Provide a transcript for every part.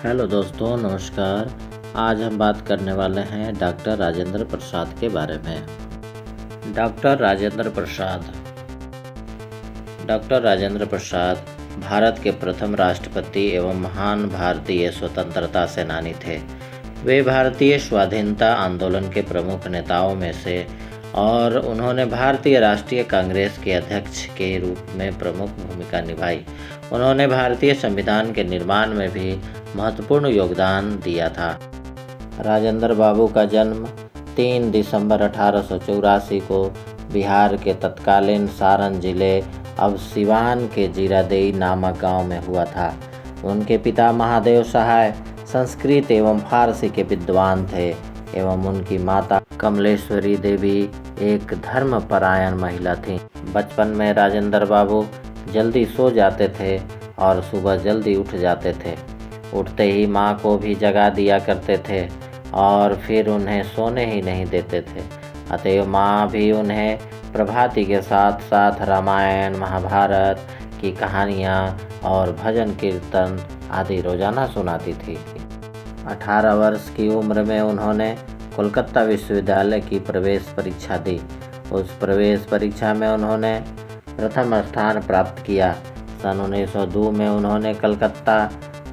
Hello दोस्तों, नमस्कार। आज हम बात करने वाले हैं डॉक्टर राजेंद्र प्रसाद के बारे में। डॉक्टर राजेंद्र प्रसाद भारत के प्रथम राष्ट्रपति एवं महान भारतीय स्वतंत्रता सेनानी थे। वे भारतीय स्वाधीनता आंदोलन के प्रमुख नेताओं में से और उन्होंने भारतीय राष्ट्रीय कांग्रेस के अध्यक्ष के रूप में प्रमुख भूमिका निभाई। उन्होंने भारतीय संविधान के निर्माण में भी महत्वपूर्ण योगदान दिया था। राजेंद्र बाबू का जन्म 3 दिसंबर 1884 को बिहार के तत्कालीन सारण जिले अब सिवान के जीरादेई नामक गांव में हुआ था। उनके पिता महादेव सहाय संस्कृत एवं फारसी के विद्वान थे एवं उनकी माता कमलेश्वरी देवी एक धर्मपरायण महिला थीं। बचपन में राजेंद्र बाबू जल्दी सो जाते थे और सुबह जल्दी उठ जाते थे। उठते ही माँ को भी जगा दिया करते थे और फिर उन्हें सोने ही नहीं देते थे। अतएव माँ भी उन्हें प्रभाती के साथ साथ रामायण, महाभारत की कहानियाँ और भजन कीर्तन आदि रोजाना सुनाती थी। 18 वर्ष की उम्र में उन्होंने कोलकाता विश्वविद्यालय की प्रवेश परीक्षा दी। उस प्रवेश परीक्षा में उन्होंने प्रथम स्थान प्राप्त किया। सन 1902 में उन्होंने कलकत्ता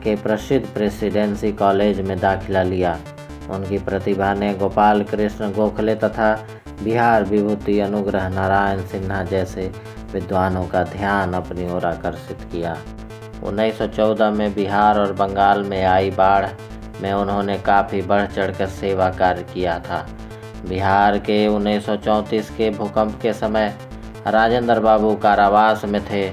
के प्रसिद्ध प्रेसिडेंसी कॉलेज में दाखिला लिया। उनकी प्रतिभा ने गोपाल कृष्ण गोखले तथा बिहार विभूति अनुग्रह नारायण सिन्हा जैसे विद्वानों का ध्यान अपनी ओर आकर्षित किया। 1914 में बिहार और बंगाल में आई बाढ़ में उन्होंने काफ़ी बढ़ चढ़कर सेवा कार्य किया था। बिहार के 1934 के भूकंप के समय राजेंद्र बाबू कारावास में थे।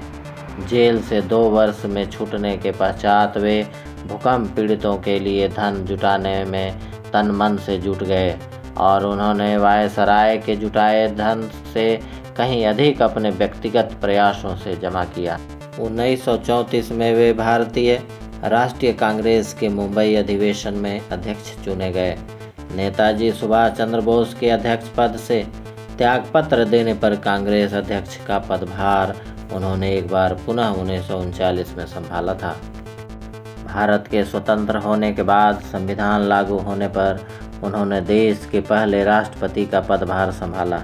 जेल से 2 वर्ष में छूटने के पश्चात वे भूकंप पीड़ितों के लिए धन जुटाने में तन मन से जुट गए और उन्होंने वायसराय के जुटाए धन से कहीं अधिक अपने व्यक्तिगत प्रयासों से जमा किया। 1934 में वे भारतीय राष्ट्रीय कांग्रेस के मुंबई अधिवेशन में अध्यक्ष चुने गए। नेताजी सुभाष चंद्र बोस के अध्यक्ष पद से त्यागपत्र देने पर कांग्रेस अध्यक्ष का पदभार उन्होंने एक बार पुनः 1939 में संभाला था। भारत के स्वतंत्र होने के बाद संविधान लागू होने पर उन्होंने देश के पहले राष्ट्रपति का पदभार संभाला।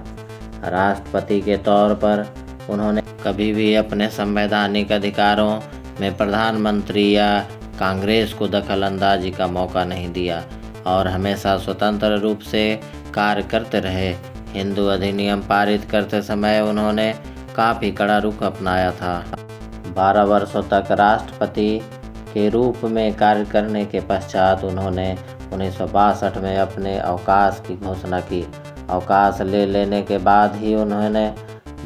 राष्ट्रपति के तौर पर उन्होंने कभी भी अपने संवैधानिक अधिकारों में प्रधानमंत्री या कांग्रेस को दखल अंदाजी का मौका नहीं दिया और हमेशा स्वतंत्र रूप से कार्य करते रहे। हिंदू अधिनियम पारित करते समय उन्होंने काफ़ी कड़ा रुख अपनाया था। 12 वर्षों तक राष्ट्रपति के रूप में कार्य करने के पश्चात उन्होंने 1962 में अपने अवकाश की घोषणा की। अवकाश ले लेने के बाद ही उन्होंने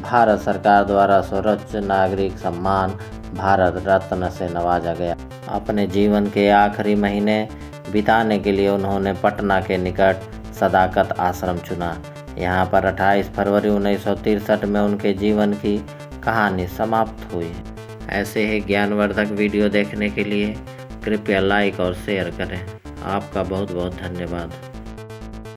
भारत सरकार द्वारा सर्वोच्च नागरिक सम्मान भारत रत्न से नवाजा गया। अपने जीवन के आखिरी महीने बिताने के लिए उन्होंने पटना के निकट सदाकत आश्रम चुना। यहाँ पर 28 फरवरी 1963 में उनके जीवन की कहानी समाप्त हुई। ऐसे ही ज्ञानवर्धक वीडियो देखने के लिए कृपया लाइक और शेयर करें। आपका बहुत बहुत धन्यवाद।